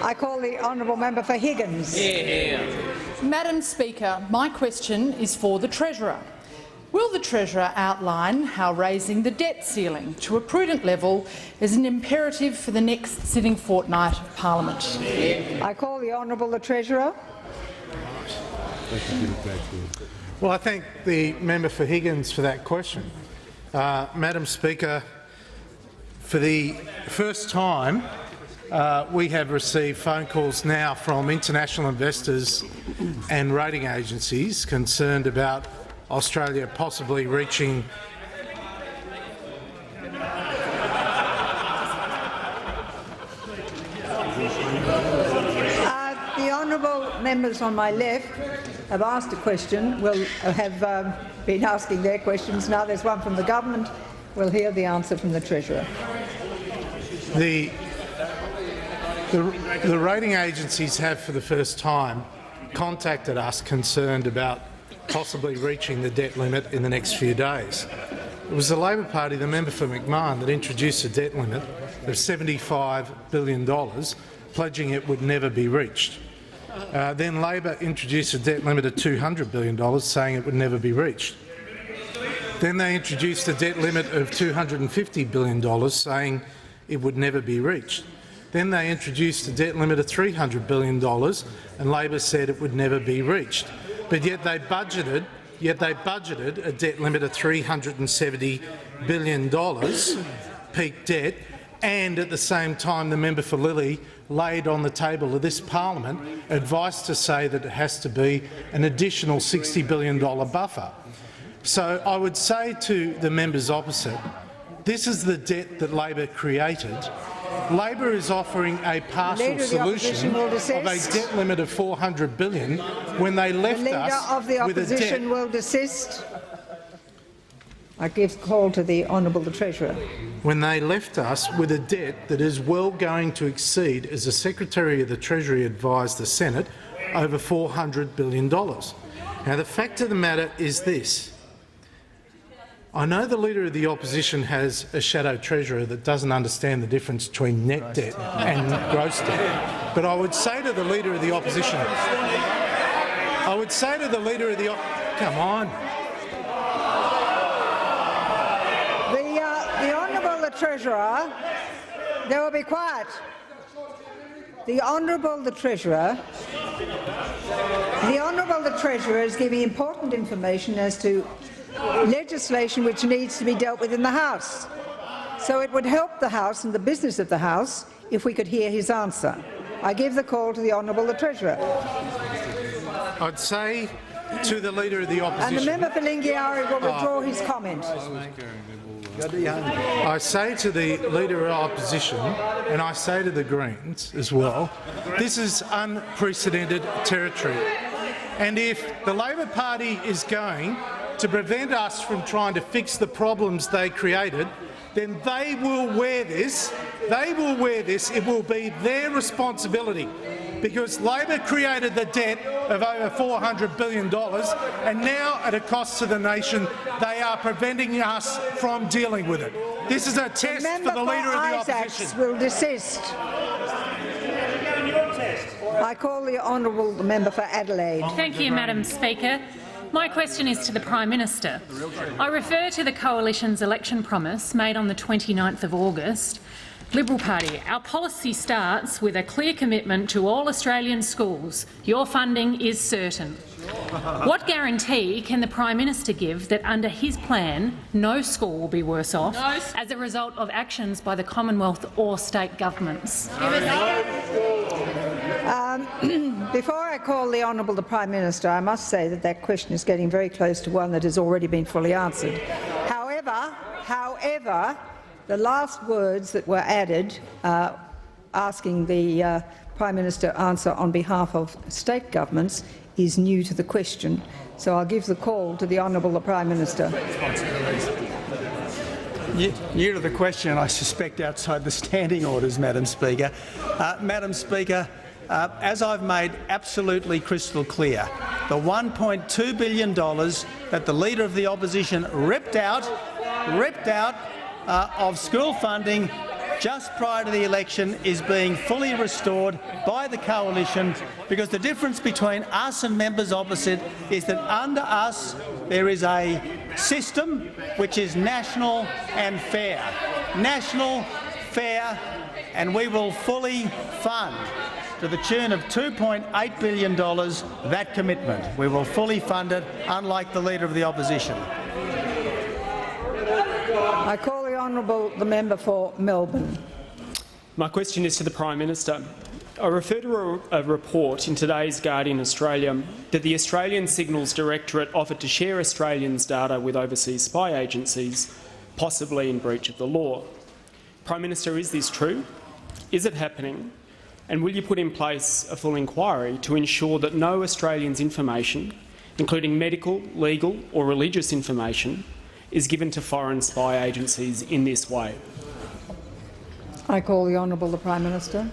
I call the honourable member for Higgins. Madam Speaker, my question is for the Treasurer. Will the Treasurer outline how raising the debt ceiling to a prudent level is an imperative for the next sitting fortnight of Parliament? I call the honourable the Treasurer. Well, I thank the member for Higgins for that question. Madam Speaker, for the first time we have received phone calls now from international investors and rating agencies concerned about Australia possibly reaching The honourable members on my left have asked a question, will have been asking their questions. Now there's one from the government. We'll hear the answer from the Treasurer. The rating agencies have for the first time contacted us concerned about possibly reaching the debt limit in the next few days. It was the Labor Party, the member for McMahon, that introduced a debt limit of $75 billion, pledging it would never be reached. Then Labor introduced a debt limit of $200 billion, saying it would never be reached. Then they introduced a debt limit of $250 billion, saying it would never be reached. Then they introduced a debt limit of $300 billion, and Labor said it would never be reached. But yet they budgeted a debt limit of $370 billion, peak debt, and at the same time the member for Lilley laid on the table of this parliament advice to say that it has to be an additional $60 billion buffer. So I would say to the members opposite, this is the debt that Labor created. Labor is offering a partial solution of a debt limit of $400 billion when they left us with a debt. The Leader of the Opposition will desist. I give call to the honourable the Treasurer. When they left us with a debt that is well going to exceed, as the Secretary of the Treasury advised the Senate, over $400 billion. Now, the fact of the matter is this. I know the Leader of the Opposition has a shadow treasurer that doesn't understand the difference between net debt and gross debt. But I would say to the Leader of the Opposition, come on. The honourable the Treasurer, they will be quiet. The honourable the Treasurer is giving important information as to legislation which needs to be dealt with in the House. So it would help the House and the business of the House if we could hear his answer. I give the call to the honourable the Treasurer. I'd say to the Leader of the Opposition— And the member for Lingiari will withdraw his comment. I say to the Leader of the Opposition, and I say to the Greens as well, this is unprecedented territory. And if the Labor Party is going to prevent us from trying to fix the problems they created, then they will wear this. They will wear this. It will be their responsibility, because Labor created the debt of over $400 billion, and now, at a cost to the nation, they are preventing us from dealing with it. This is a test for the Leader of the Opposition. Will desist. I call the honourable member for Adelaide. Thank you, Madam Speaker. My question is to the Prime Minister. I refer to the Coalition's election promise made on the 29th of August. Liberal Party, our policy starts with a clear commitment to all Australian schools. Your funding is certain. What guarantee can the Prime Minister give that under his plan no school will be worse off as a result of actions by the Commonwealth or state governments? Before I call the honourable the Prime Minister, I must say that that question is getting very close to one that has already been fully answered. However, the last words that were added, asking the Prime Minister answer on behalf of state governments, is new to the question. So I'll give the call to the honourable the Prime Minister. New to the question, I suspect, outside the standing orders, Madam Speaker. Madam Speaker, as I've made absolutely crystal clear, the $1.2 billion that the Leader of the Opposition ripped out of school funding just prior to the election is being fully restored by the coalition, because the difference between us and members opposite is that under us there is a system which is national and fair. National, fair, and we will fully fund, to the tune of $2.8 billion, that commitment. We will fully fund it, unlike the Leader of the Opposition. I call the member for Melbourne. My question is to the Prime Minister. I refer to a report in today's Guardian Australia that the Australian Signals Directorate offered to share Australians' data with overseas spy agencies, possibly in breach of the law. Prime Minister, is this true? Is it happening? And will you put in place a full inquiry to ensure that no Australians' information, including medical, legal or religious information, is given to foreign spy agencies in this way? I call the Prime Minister.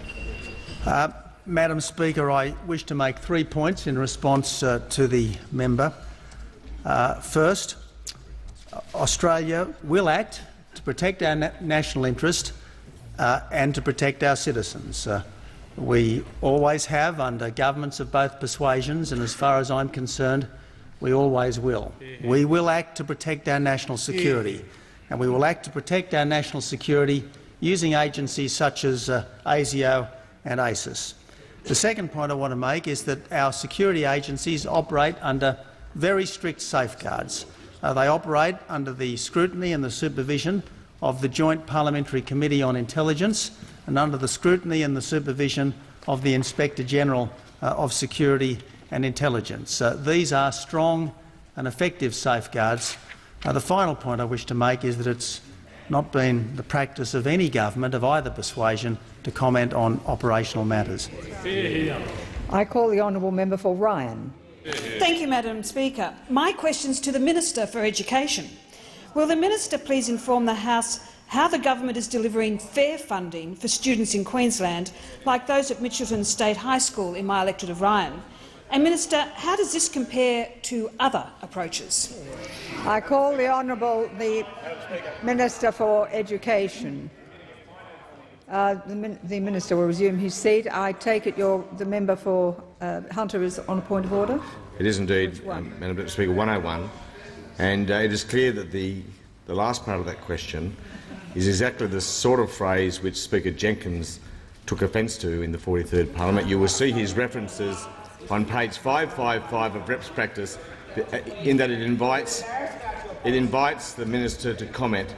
Madam Speaker, I wish to make 3 points in response to the member. First, Australia will act to protect our national interest and to protect our citizens. We always have under governments of both persuasions, and as far as I'm concerned, we always will. We will act to protect our national security, and we will act to protect our national security using agencies such as ASIO and ASIS. The second point I want to make is that our security agencies operate under very strict safeguards. They operate under the scrutiny and the supervision of the Joint Parliamentary Committee on Intelligence and under the scrutiny and the supervision of the Inspector-General of Security and Intelligence. These are strong and effective safeguards. The final point I wish to make is that it's not been the practice of any government of either persuasion to comment on operational matters. I call the honourable member for Ryan. Thank you, Madam Speaker. My question is to the Minister for Education. Will the Minister please inform the House how the government is delivering fair funding for students in Queensland, like those at Mitchelton State High School in my electorate of Ryan? And Minister, how does this compare to other approaches? I call the Minister for Education. The Minister will resume his seat. I take it the member for Hunter is on a point of order? It is indeed, Madam Speaker, 101. And it is clear that the last part of that question is exactly the sort of phrase which Speaker Jenkins took offence to in the 43rd Parliament. You will see his references on page 555 of Rep's practice, in that it invites the Minister to comment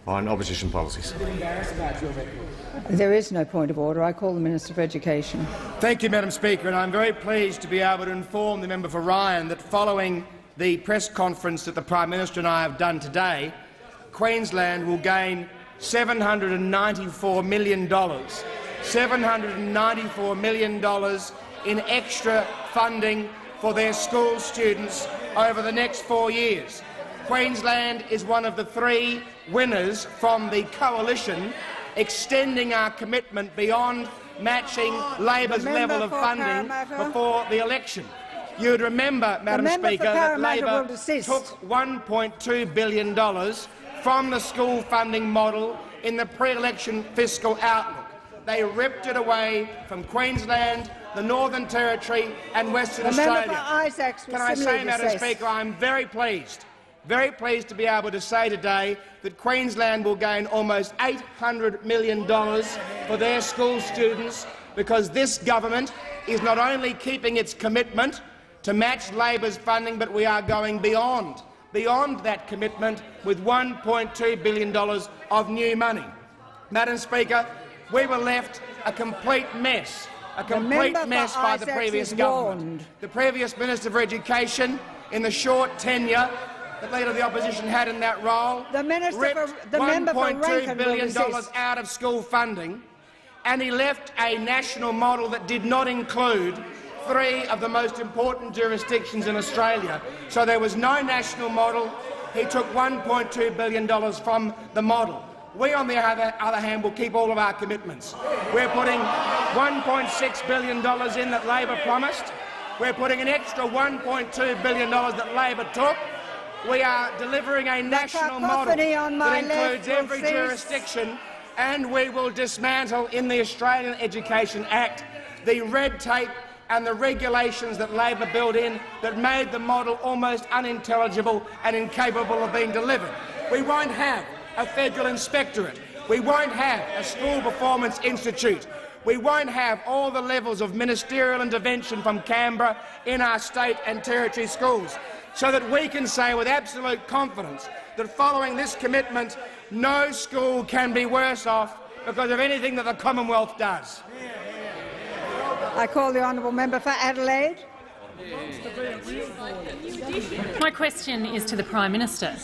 on opposition policies. There is no point of order. I call the Minister for Education. Thank you, Madam Speaker, and I'm very pleased to be able to inform the member for Ryan that following the press conference that the Prime Minister and I have done today, Queensland will gain $794 million. $794 million in extra funding for their school students over the next 4 years. Queensland is one of the 3 winners from the coalition, extending our commitment beyond matching Labor's level of funding before the election. You would remember, Madam Speaker, that Labor took $1.2 billion from the school funding model in the pre-election fiscal outlook. They ripped it away from Queensland, the Northern Territory and Western Australia. Can I say, Madam Speaker, I'm very pleased to be able to say today that Queensland will gain almost $800 million for their school students, because this government is not only keeping its commitment to match Labor's funding, but we are going beyond that commitment with $1.2 billion of new money. Madam Speaker, we were left a complete mess by the previous government. The previous Minister for Education, in the short tenure that Leader of the Opposition had in that role, ripped $1.2 billion out of school funding, and he left a national model that did not include 3 of the most important jurisdictions in Australia. So there was no national model. He took $1.2 billion from the model. We, on the other hand, will keep all of our commitments. We're putting $1.6 billion in that Labor promised. We're putting an extra $1.2 billion that Labor took. We are delivering a national model that includes every jurisdiction and we will dismantle in the Australian Education Act the red tape and the regulations that Labor built in that made the model almost unintelligible and incapable of being delivered. We won't have a federal inspectorate. We won't have a school performance institute. We won't have all the levels of ministerial intervention from Canberra in our state and territory schools, so that we can say with absolute confidence that following this commitment, no school can be worse off because of anything that the Commonwealth does. I call the honourable member for Adelaide. My question is to the Prime Minister.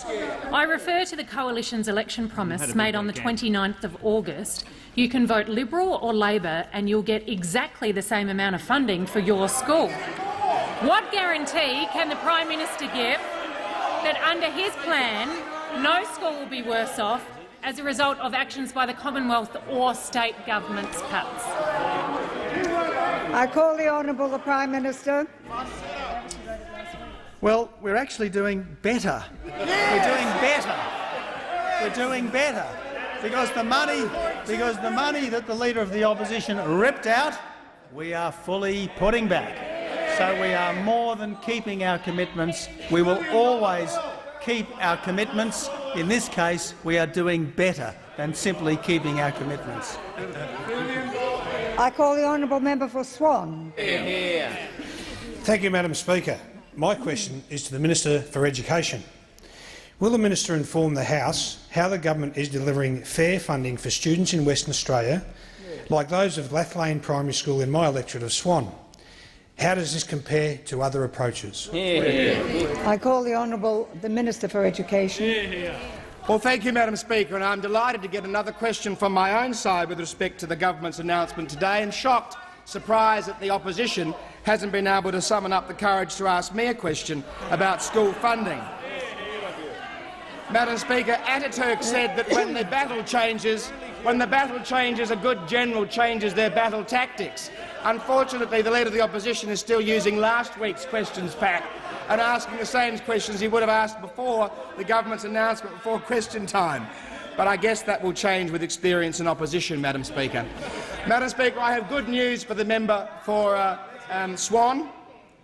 I refer to the Coalition's election promise made on the 29th of August. You can vote Liberal or Labor and you'll get exactly the same amount of funding for your school. What guarantee can the Prime Minister give that under his plan no school will be worse off as a result of actions by the Commonwealth or state government's cuts? I call the honourable the Prime Minister. Well, we're actually doing better. We're doing better. We're doing better because the money that the Leader of the Opposition ripped out, we are fully putting back. So we are more than keeping our commitments. We will always keep our commitments. In this case, we are doing better than simply keeping our commitments. I call the honourable member for Swan. Thank you, Madam Speaker. My question is to the Minister for Education. Will the Minister inform the House how the government is delivering fair funding for students in Western Australia, like those of Lathlane Primary School in my electorate of Swan? How does this compare to other approaches? I call the honourable the Minister for Education. Well, thank you, Madam Speaker, and I'm delighted to get another question from my own side with respect to the government's announcement today, and shocked, surprised that the opposition hasn't been able to summon up the courage to ask me a question about school funding. Madam Speaker, Ataturk said that when the battle changes, a good general changes their battle tactics. Unfortunately, the Leader of the Opposition is still using last week's questions pack and asking the same questions he would have asked before the government's announcement before question time. But I guess that will change with experience in opposition, Madam Speaker. Madam Speaker, I have good news for the member for Swan.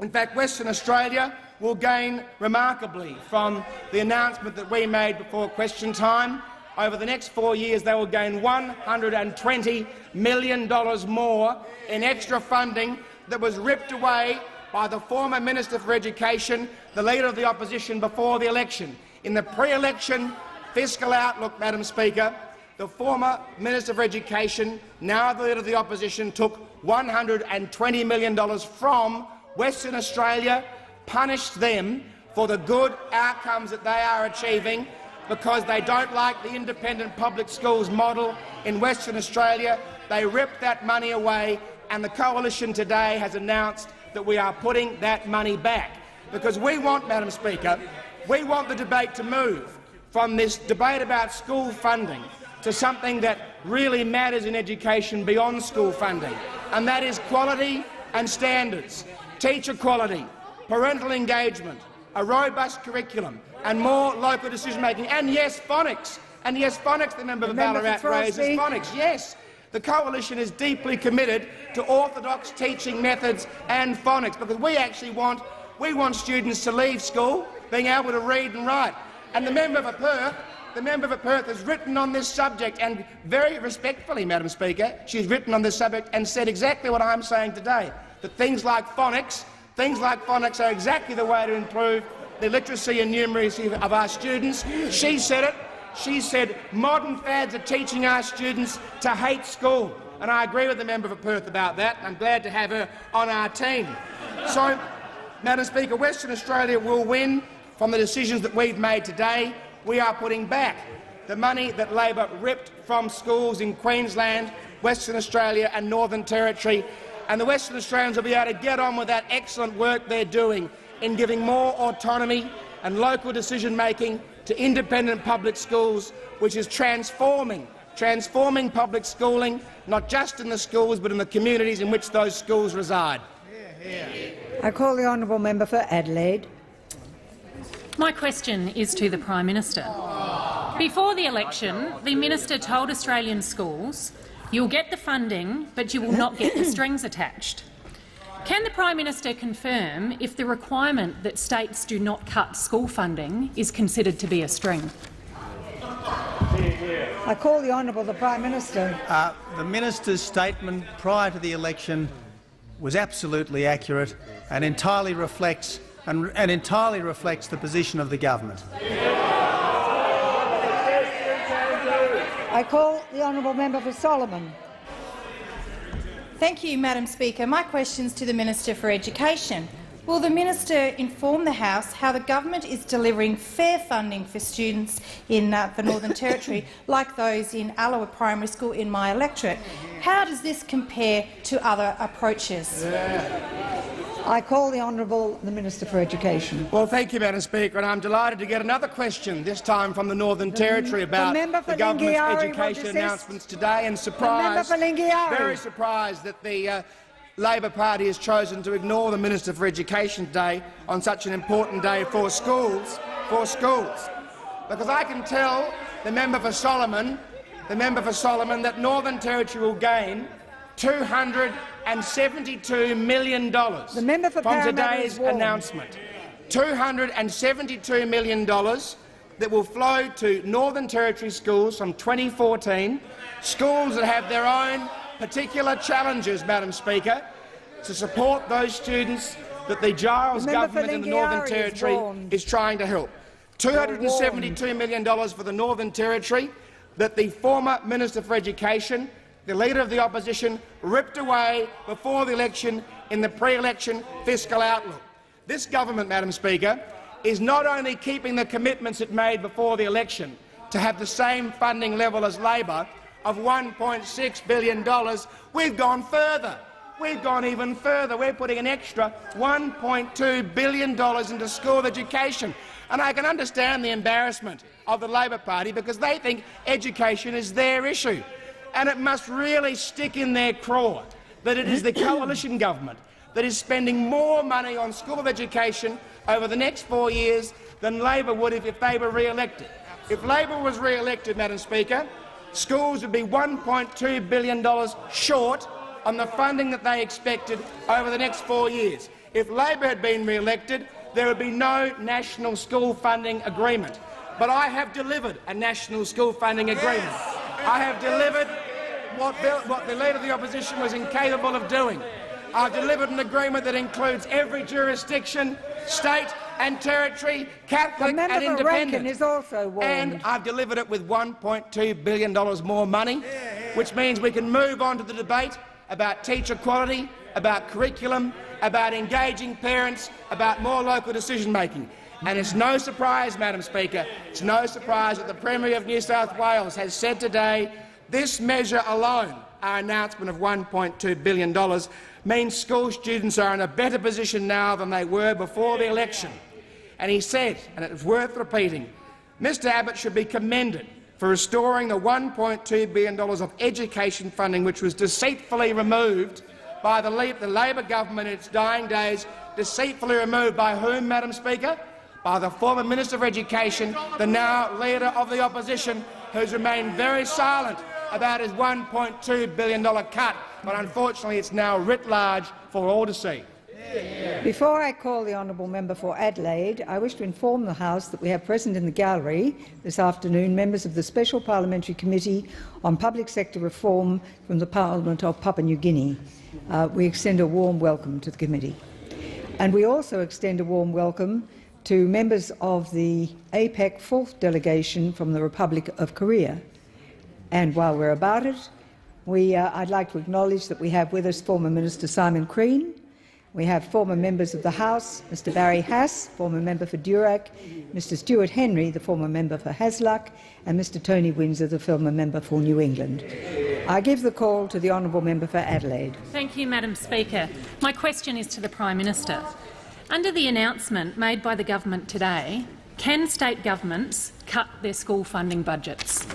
In fact, Western Australia will gain remarkably from the announcement that we made before question time. Over the next 4 years, they will gain $120 million more in extra funding that was ripped away by the former Minister for Education, the Leader of the Opposition, before the election. In the pre-election fiscal outlook, Madam Speaker, the former Minister for Education, now the Leader of the Opposition, took $120 million from Western Australia, punished them for the good outcomes that they are achieving because they don't like the independent public schools model in Western Australia. They ripped that money away, and the Coalition today has announced that we are putting that money back. Because we want, Madam Speaker, we want the debate to move from this debate about school funding to something that really matters in education beyond school funding, and that is quality and standards, teacher quality, parental engagement, a robust curriculum and more local decision-making. And yes, phonics. And yes, phonics, the member for Ballarat raises phonics. Yes, the Coalition is deeply committed to orthodox teaching methods and phonics, because we actually want students to leave school being able to read and write. And the member for Perth has written on this subject, and very respectfully, Madam Speaker, she's written on this subject and said exactly what I'm saying today, that things like phonics are exactly the way to improve the literacy and numeracy of our students. She said it. She said modern fads are teaching our students to hate school. And I agree with the member for Perth about that. I'm glad to have her on our team. So, Madam Speaker, Western Australia will win from the decisions that we've made today. We are putting back the money that Labor ripped from schools in Queensland, Western Australia and Northern Territory, and the Western Australians will be able to get on with that excellent work they're doing in giving more autonomy and local decision-making to independent public schools, which is transforming public schooling, not just in the schools but in the communities in which those schools reside. I call the honourable member for Adelaide. My question is to the Prime Minister. Before the election, the minister told Australian schools, "You'll get the funding, but you will not get the strings attached." Can the Prime Minister confirm if the requirement that states do not cut school funding is considered to be a string? I call the Honourable the Prime Minister. The minister's statement prior to the election was absolutely accurate and entirely reflects the position of the government. I call the Honourable Member for Solomon. Thank you, Madam Speaker. My question is to the Minister for Education. Will the minister inform the House how the government is delivering fair funding for students in the Northern Territory, like those in Alloa Primary School in my electorate? How does this compare to other approaches? I call the Honourable the Minister for Education. Well, thank you, Madam Speaker, and I'm delighted to get another question, this time from the Northern Territory, about the government's education announcements today, and very surprised that the Labor Party has chosen to ignore the Minister for Education today on such an important day for schools. Because I can tell the member for Solomon that Northern Territory will gain $272 million from today's announcement. $272 million that will flow to Northern Territory schools from 2014, schools that have their own particular challenges, Madam Speaker, to support those students that the Giles government in the Northern Territory is trying to help. $272 million for the Northern Territory that the former Minister for Education, the Leader of the Opposition, ripped away before the election in the pre-election fiscal outlook. This government, Madam Speaker, is not only keeping the commitments it made before the election to have the same funding level as Labor of $1.6 billion, we've gone further. We've gone even further. We're putting an extra $1.2 billion into school education. And I can understand the embarrassment of the Labor Party because they think education is their issue. And it must really stick in their craw that it is the coalition government that is spending more money on school education over the next 4 years than Labor would if they were re-elected. If Labor was re-elected, Madam Speaker, schools would be $1.2 billion short on the funding that they expected over the next 4 years. If Labor had been re-elected, there would be no national school funding agreement. But I have delivered a national school funding agreement. I have delivered what the Leader of the Opposition was incapable of doing. I've delivered an agreement that includes every jurisdiction, state and territory, Catholic and independent. Is also warned. And I've delivered it with $1.2 billion more money, which means we can move on to the debate about teacher quality, about curriculum, about engaging parents, about more local decision-making. And it's no surprise, Madam Speaker, it's no surprise that the Premier of New South Wales has said today this measure alone, our announcement of $1.2 billion, means school students are in a better position now than they were before the election. And he said, and it's worth repeating, Mr Abbott should be commended for restoring the $1.2 billion of education funding which was deceitfully removed by the Labor government in its dying days. Deceitfully removed by whom, Madam Speaker? By the former Minister for Education, the now Leader of the Opposition, who's remained very silent about his $1.2 billion cut, but unfortunately it's now writ large for all to see. Before I call the honourable member for Adelaide, I wish to inform the House that we have present in the gallery this afternoon members of the Special Parliamentary Committee on Public Sector Reform from the Parliament of Papua New Guinea. We extend a warm welcome to the committee. And we also extend a warm welcome to members of the APEC 4th delegation from the Republic of Korea. And while we're about it, I'd like to acknowledge that we have with us former Minister Simon Crean. We have former members of the House, Mr Barry Hass, former member for Durack, Mr Stuart Henry, the former member for Hasluck, and Mr Tony Windsor, the former member for New England. I give the call to the honourable member for Adelaide. Thank you, Madam Speaker. My question is to the Prime Minister. Under the announcement made by the government today, can state governments cut their school funding budgets?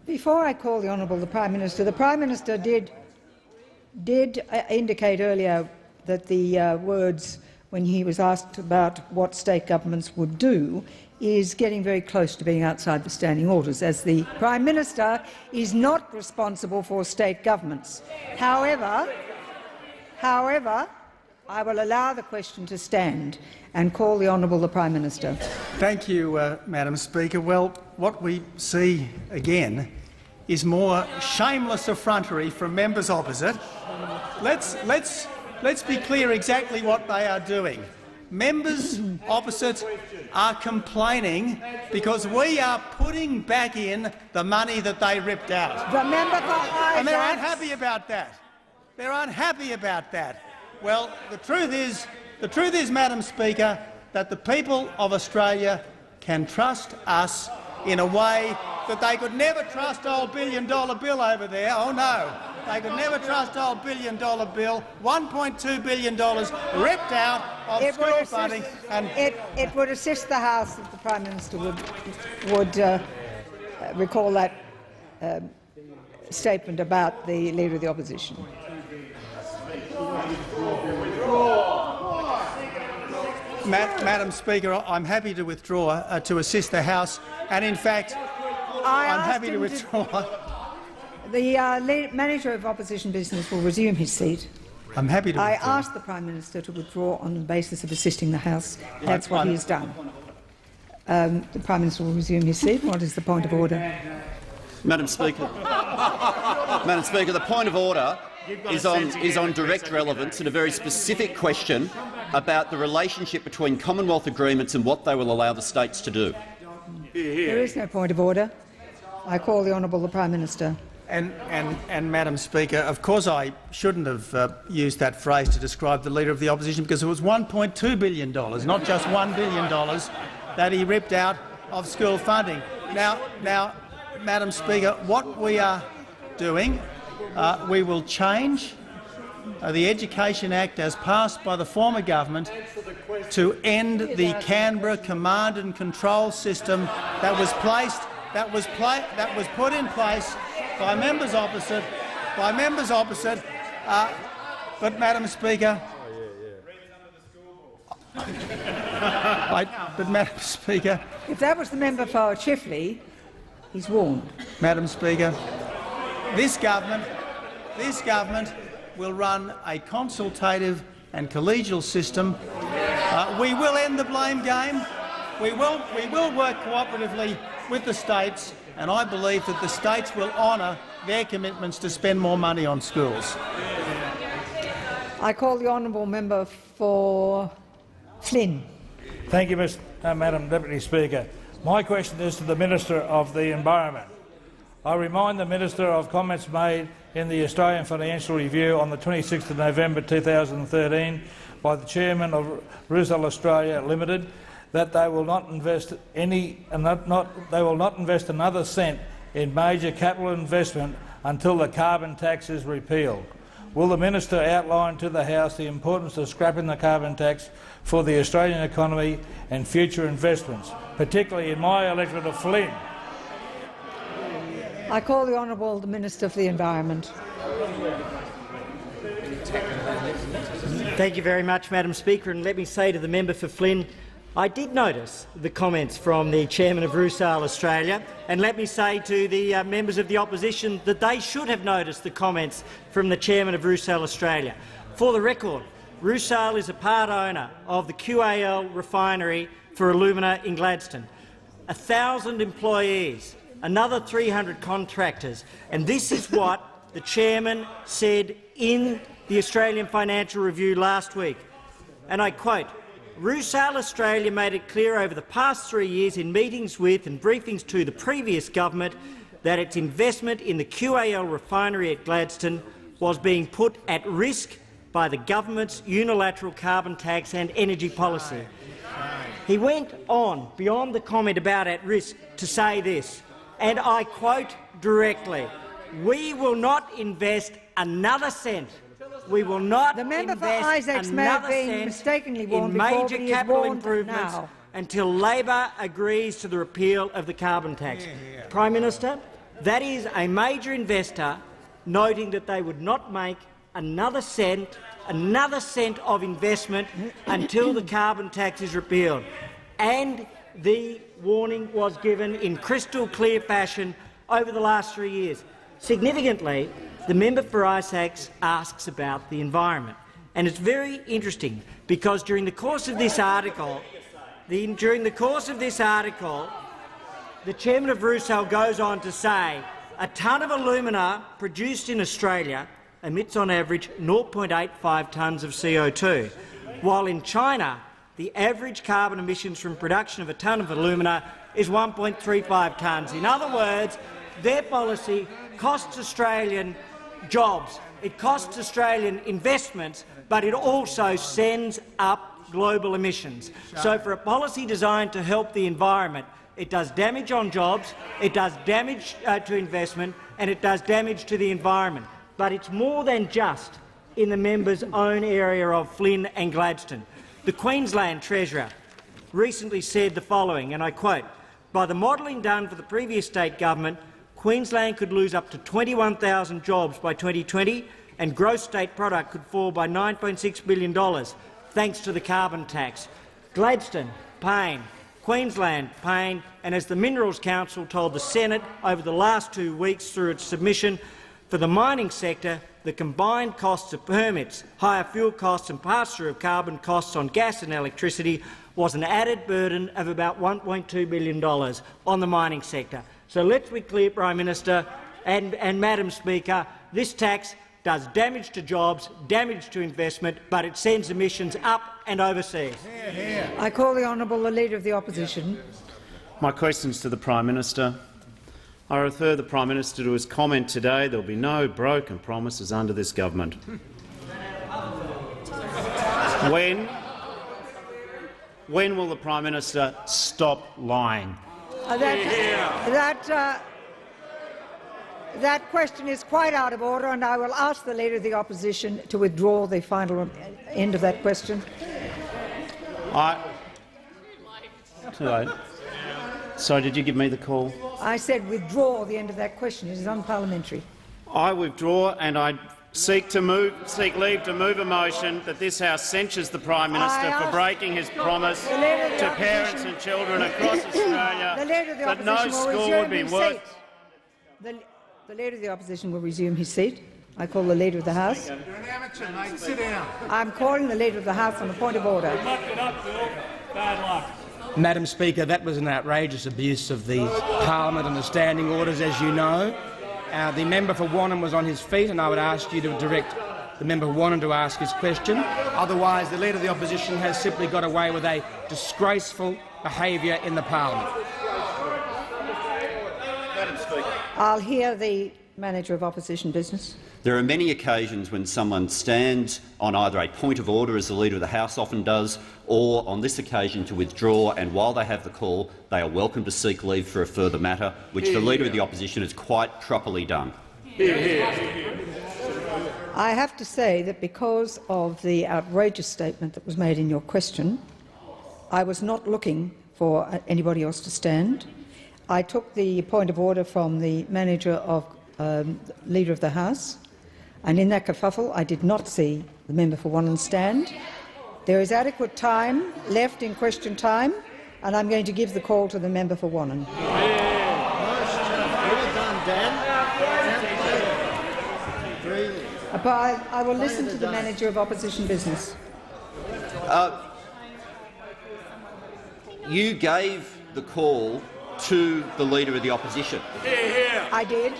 Before I call the honourable the Prime Minister did indicate earlier that the words, when he was asked about what state governments would do, is getting very close to being outside the standing orders, as the Prime Minister is not responsible for state governments. However, I will allow the question to stand and call the Honourable the Prime Minister. Thank you, Madam Speaker. Well, what we see again is more shameless effrontery from members opposite. Let's be clear exactly what they are doing. Members opposite are complaining because we are putting back in the money that they ripped out. The member for Isaacs. And they're unhappy about that. They're unhappy about that. Well, the truth is, Madam Speaker, that the people of Australia can trust us in a way that they could never trust old billion-dollar Bill over there. Oh no, they could never trust old billion-dollar Bill. $1.2 billion ripped out of school funding. And it would assist the House if the Prime Minister would recall that statement about the Leader of the Opposition. Madam Speaker, I'm happy to withdraw to assist the House, and in fact, I'm happy to withdraw. The Manager of Opposition Business will resume his seat. I'm happy to withdraw. I asked the Prime Minister to withdraw on the basis of assisting the House. That's what he has done. The Prime Minister will resume his seat. What is the point of order? Madam Speaker, Madam Speaker, the point of order is on direct relevance and a very specific question about the relationship between Commonwealth agreements and what they will allow the states to do. There is no point of order. I call the Honourable the Prime Minister. And Madam Speaker, of course I shouldn't have used that phrase to describe the Leader of the Opposition, because it was $1.2 billion, not just $1 billion, that he ripped out of school funding. Now, Madam Speaker, what we are doing, we will change the Education Act as passed by the former government to end the Canberra command and control system that was put in place by members opposite. But Madam Speaker, Madam Speaker, if that was the member for Chifley, he's warned. Madam Speaker, this government will run a consultative and collegial system. We will end the blame game. We will work cooperatively with the states, and I believe that the states will honour their commitments to spend more money on schools. I call the honourable member for Flynn. Thank you, Madam Deputy Speaker. My question is to the Minister of the Environment. I remind the Minister of comments made in the Australian Financial Review on the 26th of November 2013 by the Chairman of Rusal Australia Limited that they will not invest another cent in major capital investment until the carbon tax is repealed. Will the Minister outline to the House the importance of scrapping the carbon tax for the Australian economy and future investments, particularly in my electorate of Flynn? I call the Honourable the Minister for the Environment. Thank you very much, Madam Speaker, and let me say to the member for Flynn, I did notice the comments from the Chairman of Rusal Australia, and let me say to the members of the opposition that they should have noticed the comments from the Chairman of Rusal Australia. For the record, Rusal is a part owner of the QAL refinery for alumina in Gladstone. 1,000 employees, another 300 contractors, and this is what the Chairman said in the Australian Financial Review last week, and I quote, Rusal Australia made it clear over the past 3 years in meetings with and briefings to the previous government that its investment in the QAL refinery at Gladstone was being put at risk by the government's unilateral carbon tax and energy policy. He went on beyond the comment about at risk to say this, and I quote directly, "We will not invest another cent. We will not invest another cent in major capital improvements until Labor agrees to the repeal of the carbon tax." Prime Minister, that is a major investor noting that they would not make another cent of investment until the carbon tax is repealed. And the warning was given in crystal clear fashion over the last 3 years. Significantly, the member for Isaacs asks about the environment. And it's very interesting because during the course of this article, the chairman of Rusal goes on to say a tonne of alumina produced in Australia emits on average 0.85 tonnes of CO2, while in China the average carbon emissions from production of a tonne of alumina is 1.35 tonnes. In other words, their policy costs Australian jobs, it costs Australian investments, but it also sends up global emissions. So for a policy designed to help the environment, it does damage on jobs, it does damage to investment, and it does damage to the environment. But it's more than just in the member's own area of Flynn and Gladstone. The Queensland Treasurer recently said the following, and I quote, "By the modelling done for the previous state government, Queensland could lose up to 21,000 jobs by 2020 and gross state product could fall by $9.6 billion thanks to the carbon tax." Gladstone, pain. Queensland, pain. And as the Minerals Council told the Senate over the last 2 weeks through its submission, for the mining sector, the combined costs of permits, higher fuel costs and pass-through of carbon costs on gas and electricity was an added burden of about $1.2 billion on the mining sector. So let's be clear, Prime Minister and Madam Speaker, this tax does damage to jobs, damage to investment, but it sends emissions up and overseas. I call the Honourable the Leader of the Opposition. My question is to the Prime Minister. I refer the Prime Minister to his comment today there will be no broken promises under this government. When will the Prime Minister stop lying? That question is quite out of order, and I will ask the Leader of the Opposition to withdraw the final end of that question. Too late. So did you give me the call? I said withdraw the end of that question. It is unparliamentary. I withdraw, and I seek leave to move a motion that this House censures the Prime Minister for breaking his promise to parents and children across Australia that no school would be worth. The Leader of the Opposition will resume his seat. I call the Leader of the House. You're an amateur, mate. Sit down. I'm calling the Leader of the House on a point of order. Bad luck. Madam Speaker, that was an outrageous abuse of the parliament and the standing orders, as you know. The member for Wannon was on his feet, and I would ask you to direct the member for Wannon to ask his question. Otherwise, the Leader of the Opposition has simply got away with a disgraceful behaviour in the parliament. Madam Speaker. I'll hear the Manager of Opposition Business. There are many occasions when someone stands on either a point of order, as the Leader of the House often does, or on this occasion to withdraw, and while they have the call, they are welcome to seek leave for a further matter, which the Leader of the Opposition has quite properly done. I have to say that because of the outrageous statement that was made in your question, I was not looking for anybody else to stand. I took the point of order from the Manager of Leader of the House, and in that kerfuffle I did not see the member for Wannon stand. There is adequate time left in question time, and I'm going to give the call to the member for Wannon. I will listen to the Manager of Opposition Business. You gave the call to the Leader of the Opposition. I did,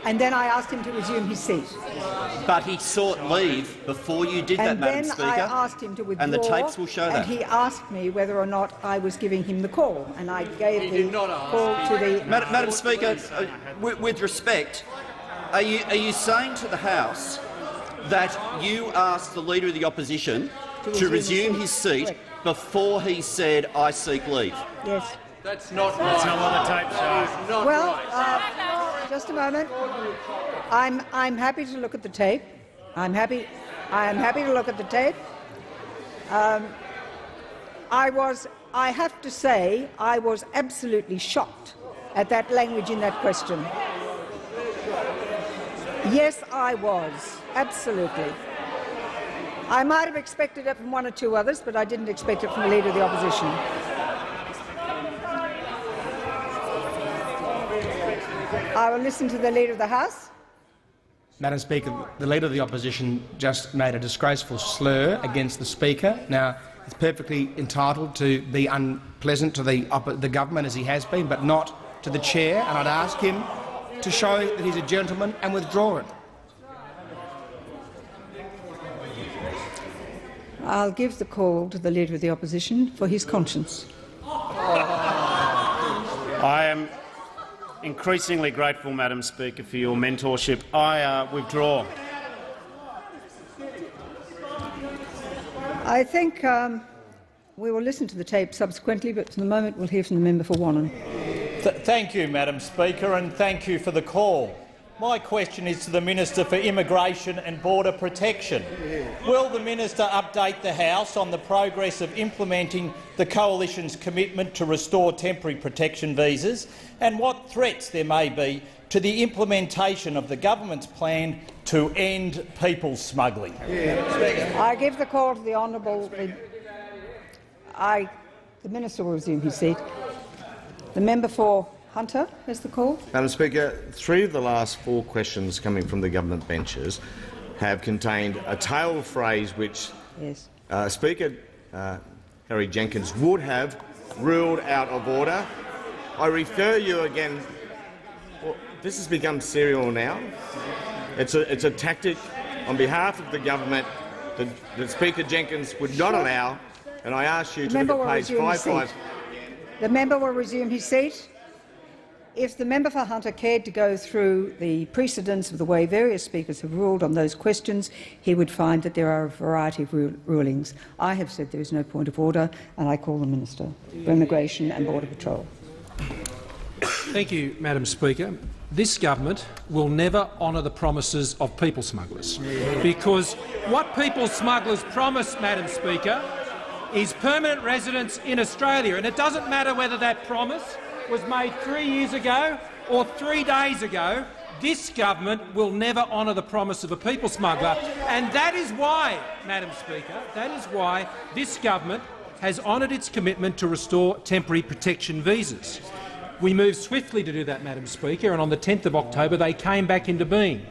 and then I asked him to resume his seat. But he sought leave before you did that, Madam Speaker. And then I asked him to withdraw, and the tapes will show that. And he asked me whether or not I was giving him the call, and I gave the call to the— Madam Speaker, with respect, are you saying to the House that you asked the Leader of the Opposition to resume his seat before he said, "I seek leave"? Yes. That's not right. That's not what the tape shows. Well, just a moment. I'm happy to look at the tape. I am happy to look at the tape. I have to say, I was absolutely shocked at that language in that question. Yes, I was. Absolutely. I might have expected it from one or two others, but I didn't expect it from the Leader of the Opposition. I will listen to the Leader of the House. Madam Speaker, the Leader of the Opposition just made a disgraceful slur against the Speaker. Now, he's perfectly entitled to be unpleasant to the government, as he has been, but not to the chair, and I'd ask him to show that he's a gentleman and withdraw it. I'll give the call to the Leader of the Opposition for his conscience. I am increasingly grateful, Madam Speaker, for your mentorship. I withdraw. I think we will listen to the tape subsequently, but for the moment we'll hear from the member for Wannon. Thank you, Madam Speaker, and thank you for the call. My question is to the Minister for Immigration and Border Protection. Will the minister update the House on the progress of implementing the Coalition's commitment to restore temporary protection visas and what threats there may be to the implementation of the government's plan to end people smuggling? I give the call to the honourable. The minister will resume his seat. The member for Hunter has the call. Madam Speaker, 3 of the last 4 questions coming from the government benches have contained a tail phrase which Speaker Harry Jenkins would have ruled out of order. I refer you again. Well, this has become serial now. It's a tactic on behalf of the government that Speaker Jenkins would not allow, and I ask you to look at page 55. The member will resume his seat. If the member for Hunter cared to go through the precedents of the way various speakers have ruled on those questions, he would find that there are a variety of rulings. I have said there is no point of order, and I call the Minister for Immigration and Border Patrol. Thank you, Madam Speaker. This government will never honour the promises of people smugglers, because what people smugglers promise, Madam Speaker, is permanent residence in Australia, and it doesn't matter whether that promise was made 3 years ago or 3 days ago. This government will never honour the promise of a people smuggler, and that is why, Madam Speaker, that is why this government has honoured its commitment to restore temporary protection visas. We moved swiftly to do that, Madam Speaker, and on the 10th of October they came back into being.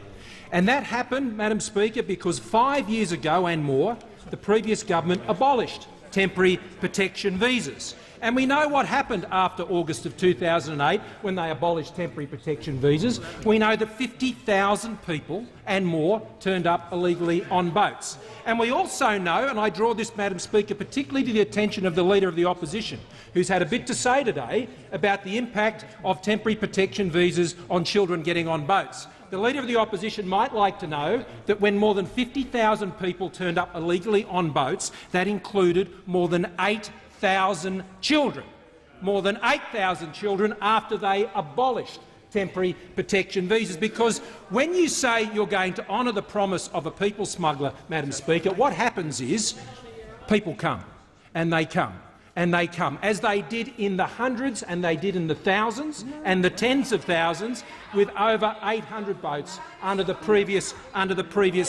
And that happened, Madam Speaker, because 5 years ago and more the previous government abolished temporary protection visas. And we know what happened after August of 2008 when they abolished temporary protection visas. We know that 50,000 people and more turned up illegally on boats. And we also know, and I draw this, Madam Speaker, particularly to the attention of the Leader of the Opposition, who's had a bit to say today about the impact of temporary protection visas on children getting on boats. The Leader of the Opposition might like to know that when more than 50,000 people turned up illegally on boats, that included more than 8,000 children, more than 8,000 children after they abolished temporary protection visas. Because when you say you're going to honour the promise of a people smuggler, Madam Speaker, what happens is people come, and they come, and they come, as they did in the hundreds and they did in the thousands and the tens of thousands, with over 800 boats under the previous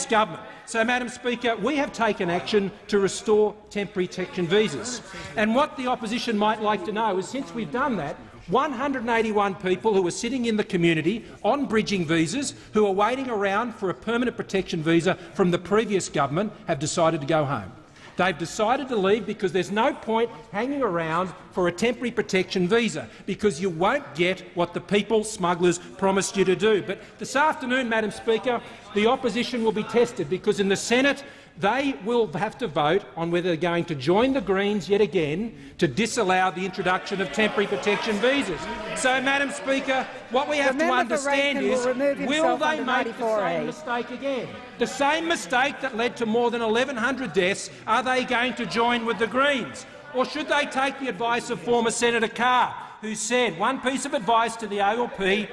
government. So, Madam Speaker, we have taken action to restore temporary protection visas. And what the opposition might like to know is, since we've done that, 181 people who are sitting in the community on bridging visas, who are waiting around for a permanent protection visa from the previous government, have decided to go home. They've decided to leave because there's no point hanging around for a temporary protection visa, because you won't get what the people smugglers promised you to do. But this afternoon, Madam Speaker, the opposition will be tested, because in the Senate they will have to vote on whether they're going to join the Greens yet again to disallow the introduction of temporary protection visas. So, Madam Speaker, what we have to understand is, will they make the same mistake again? The same mistake that led to more than 1,100 deaths, are they going to join with the Greens? Or should they take the advice of former Senator Carr, who said one piece of advice to the ALP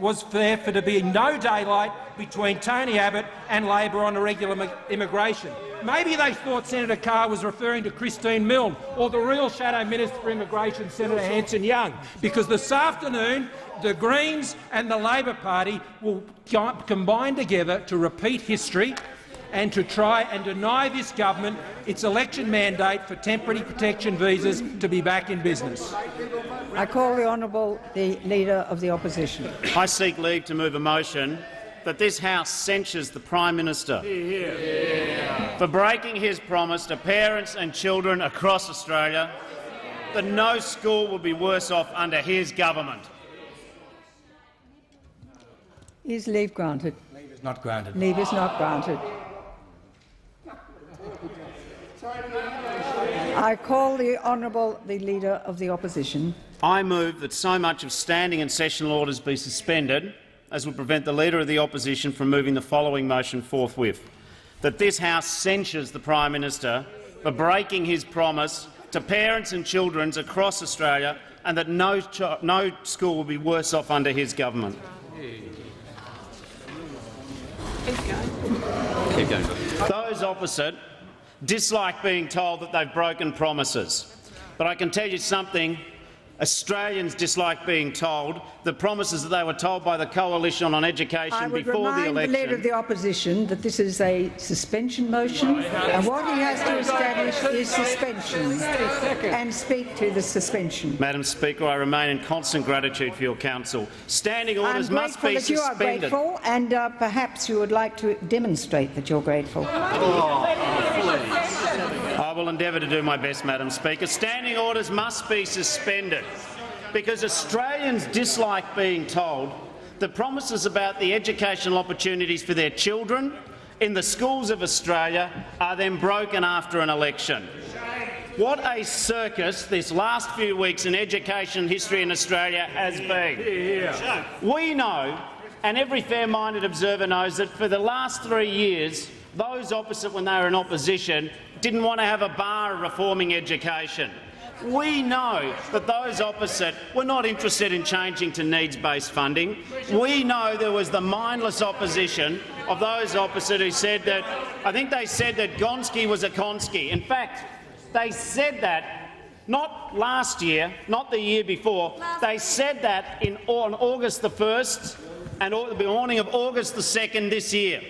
was there for to be no daylight between Tony Abbott and Labor on irregular immigration? Maybe they thought Senator Carr was referring to Christine Milne or the real Shadow Minister for Immigration, Senator Hanson-Young, because this afternoon the Greens and the Labor Party will combine together to repeat history and to try and deny this government its election mandate for temporary protection visas to be back in business. I call the Leader of the Opposition. I seek leave to move a motion that this House censures the Prime Minister for breaking his promise to parents and children across Australia that no school will be worse off under his government. Is leave granted? Leave is not granted. Leave is not granted. I call the Leader of the Opposition. I move that so much of standing and sessional orders be suspended as would prevent the Leader of the Opposition from moving the following motion forthwith: that this House censures the Prime Minister for breaking his promise to parents and children across Australia, and that no school will be worse off under his government. Keep going. Those opposite dislike being told that they've broken promises. But I can tell you something. Australians dislike being told the promises that they were told by the Coalition on Education before the election. I would remind the Leader of the Opposition that this is a suspension motion, and what he has to establish is suspension, and speak to the suspension. Madam Speaker, I remain in constant gratitude for your counsel. Standing orders must be suspended. I'm grateful that you are grateful, and perhaps you would like to demonstrate that you're grateful. I will endeavour to do my best, Madam Speaker. Standing orders must be suspended because Australians dislike being told the promises about the educational opportunities for their children in the schools of Australia are then broken after an election. What a circus this last few weeks in education history in Australia has been. We know, and every fair-minded observer knows, that for the last 3 years, those opposite, when they were in opposition, didn't want to have a bar of reforming education. We know that those opposite were not interested in changing to needs-based funding. We know there was the mindless opposition of those opposite who said that, I think they said that Gonski was a Konski. In fact, they said that not last year, not the year before. They said that on August the 1st and the morning of August the 2nd this year.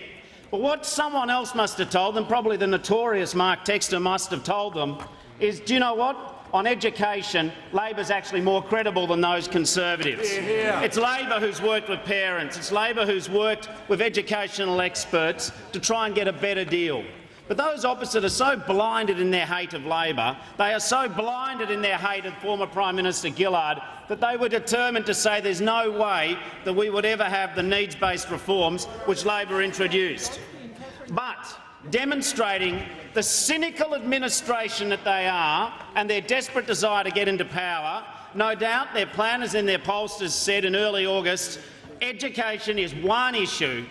But what someone else must have told them, probably the notorious Mark Textor must have told them, is, do you know what? On education, Labor's actually more credible than those Conservatives. It's Labor who's worked with parents. It's Labor who's worked with educational experts to try and get a better deal. But those opposite are so blinded in their hate of Labor, they are so blinded in their hate of former Prime Minister Gillard, that they were determined to say there's no way that we would ever have the needs-based reforms which Labor introduced. But demonstrating the cynical administration that they are and their desperate desire to get into power, no doubt their planners and their pollsters said in early August, education is one issue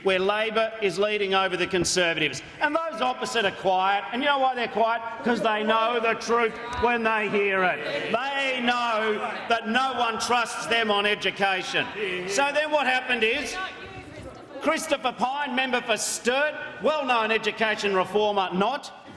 where Labor is leading over the Conservatives. And those opposite are quiet. And you know why they're quiet? Because they know the truth when they hear it. They know that no one trusts them on education. So then what happened is Christopher Pyne, member for Sturt, well-known education reformer not,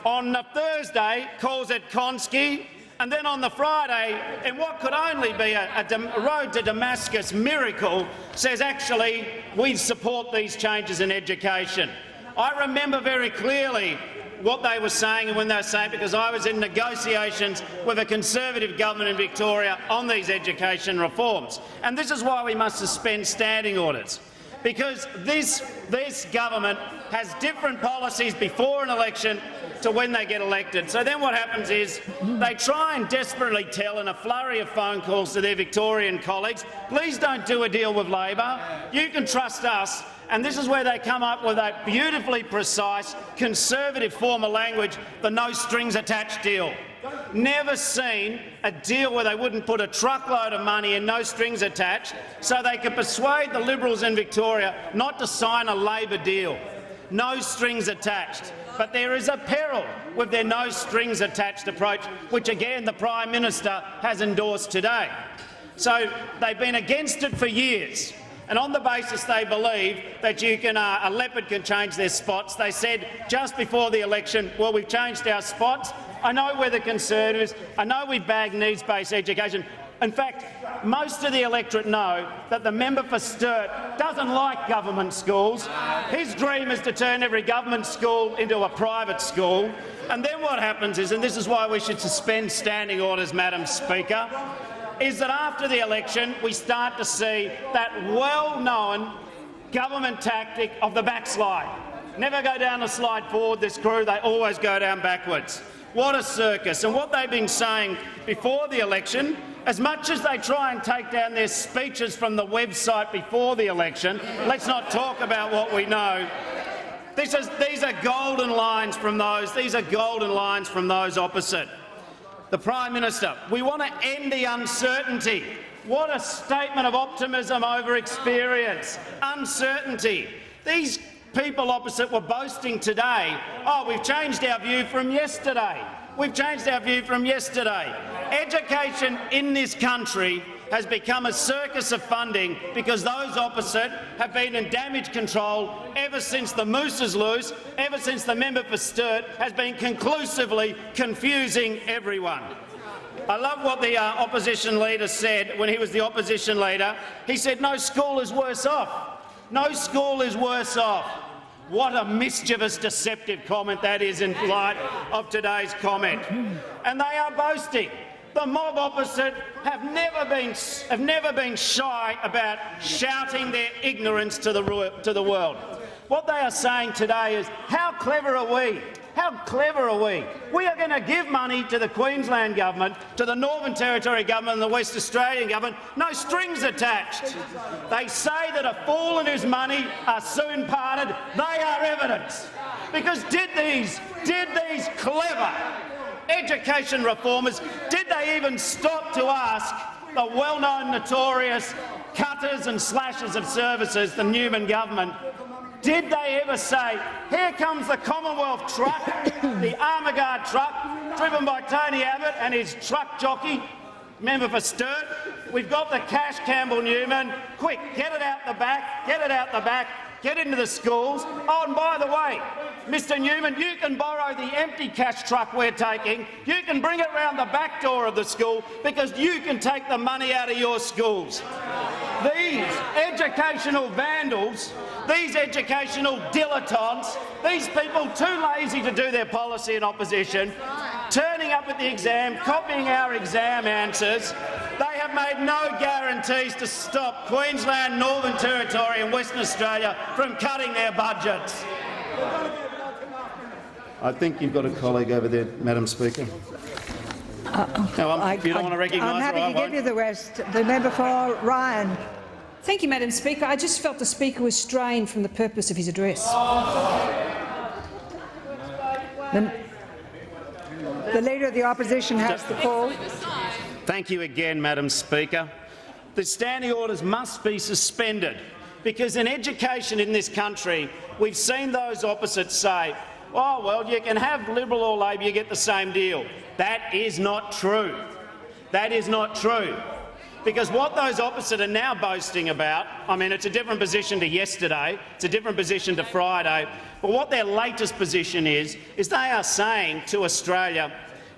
on the Thursday calls it Konski, and then on the Friday, in what could only be a road to Damascus miracle, says actually we support these changes in education. I remember very clearly what they were saying and when they were saying, because I was in negotiations with a Conservative government in Victoria on these education reforms. And this is why we must suspend standing orders, because this government has different policies before an election to when they get elected. So then what happens is they try and desperately tell in a flurry of phone calls to their Victorian colleagues, please don't do a deal with Labor, you can trust us. And this is where they come up with that beautifully precise Conservative form of language, the no-strings-attached deal. Never seen a deal where they wouldn't put a truckload of money and no strings attached so they could persuade the Liberals in Victoria not to sign a Labor deal. No strings attached. But there is a peril with their no-strings-attached approach, which again the Prime Minister has endorsed today. So they've been against it for years. And on the basis they believe that a leopard can change their spots, they said just before the election, well, we've changed our spots. I know we're the Conservatives. I know we bag needs-based education. In fact, most of the electorate know that the member for Sturt doesn't like government schools. His dream is to turn every government school into a private school. And then what happens is, and this is why we should suspend standing orders, Madam Speaker, is that after the election we start to see that well-known government tactic of the backslide. Never go down the slide forward, this crew, they always go down backwards. What a circus. And what they've been saying before the election, as much as they try and take down their speeches from the website before the election, let's not talk about what we know. These are golden lines from those. These are golden lines from those opposite. The Prime Minister, we want to end the uncertainty. What a statement of optimism over experience. Uncertainty. These people opposite were boasting today, oh, we've changed our view from yesterday. We've changed our view from yesterday. Education in this country has become a circus of funding because those opposite have been in damage control ever since the moose is loose, ever since the member for Sturt has been conclusively confusing everyone. I love what the opposition leader said when he was the opposition leader. He said, no school is worse off. No school is worse off. What a mischievous, deceptive comment that is in light of today's comment. And they are boasting. The mob opposite have never been shy about shouting their ignorance to the world. What they are saying today is, how clever are we? How clever are we? We are going to give money to the Queensland government, to the Northern Territory government and the West Australian government, no strings attached. They say that a fool and his money are soon parted. They are evidence. Because did these clever education reformers, did they even stop to ask the well-known notorious cutters and slashers of services, the Newman government, did they ever say, here comes the Commonwealth truck, the Armaguard truck, driven by Tony Abbott and his truck jockey, member for Sturt. We've got the cash, Campbell Newman. Quick, get it out the back, get it out the back, get into the schools. Oh, and by the way, Mr Newman, you can borrow the empty cash truck we're taking. You can bring it round the back door of the school because you can take the money out of your schools. These educational vandals, these educational dilettantes, these people too lazy to do their policy in opposition, turning up at the exam, copying our exam answers, they have made no guarantees to stop Queensland, Northern Territory and Western Australia from cutting their budgets. I think you've got a colleague over there, Madam Speaker. If you don't want to recognise her, I'm happy to give you the rest. The member for Ryan. Thank you, Madam Speaker. I just felt the Speaker was straying from the purpose of his address. The Leader of the Opposition has the call. Thank you again, Madam Speaker. The standing orders must be suspended because in education in this country we've seen those opposites say, oh, well, you can have Liberal or Labor, you get the same deal. That is not true. That is not true. Because what those opposite are now boasting about, I mean, it's a different position to yesterday, it's a different position to Friday, but what their latest position is they are saying to Australia,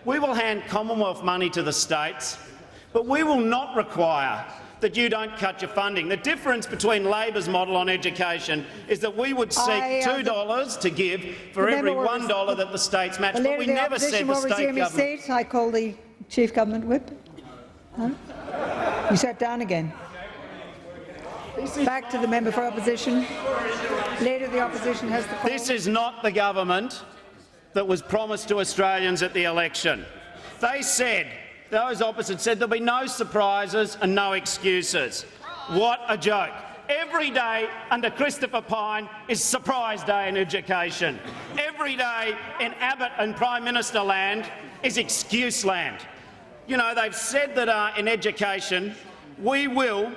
we will hand Commonwealth money to the states, but we will not require that you don't cut your funding. The difference between Labor's model on education is that we would seek $2 to give for every $1 that the states match, but we never said the state government. I call the Chief Government Whip. Huh? You sat down again. Back to the member for opposition. Leader of the opposition has the call. This is not the government that was promised to Australians at the election. They said, those opposites said, there'll be no surprises and no excuses. What a joke. Every day under Christopher Pyne is surprise day in education. Every day in Abbott and Prime Minister land is excuse land. You know, they've said that in education we will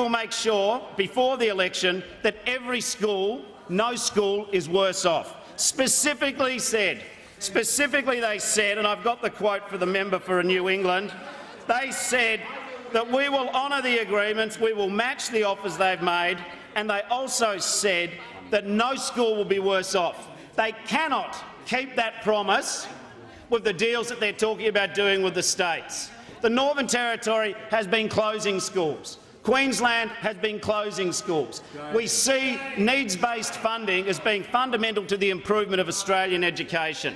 make sure before the election that every school, no school is worse off. Specifically they said, and I've got the quote for the member for New England, they said that we will honour the agreements, we will match the offers they've made, and they also said that no school will be worse off. They cannot keep that promise with the deals that they're talking about doing with the states. The Northern Territory has been closing schools. Queensland has been closing schools. We see needs-based funding as being fundamental to the improvement of Australian education.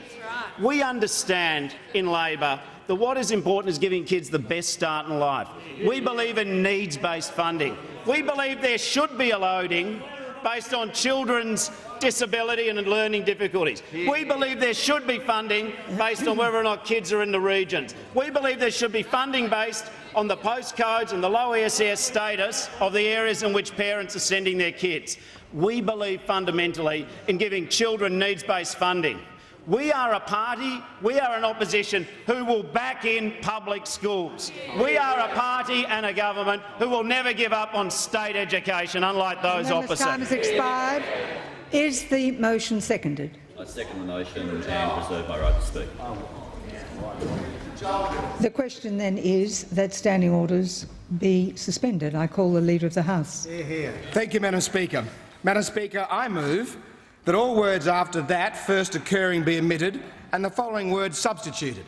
We understand in Labor that what is important is giving kids the best start in life. We believe in needs-based funding. We believe there should be a loading based on children's disability and learning difficulties. We believe there should be funding based on whether or not kids are in the regions. We believe there should be funding based on the postcodes and the low ESS status of the areas in which parents are sending their kids. We believe fundamentally in giving children needs-based funding. We are a party, we are an opposition who will back in public schools. We are a party and a government who will never give up on state education, unlike those opposite. Time has expired. Is the motion seconded? I second the motion and reserve my right to speak. The question then is that standing orders be suspended. I call the Leader of the House. Thank you, Madam Speaker. Madam Speaker, I move that all words after "that first occurring" be omitted and the following words substituted.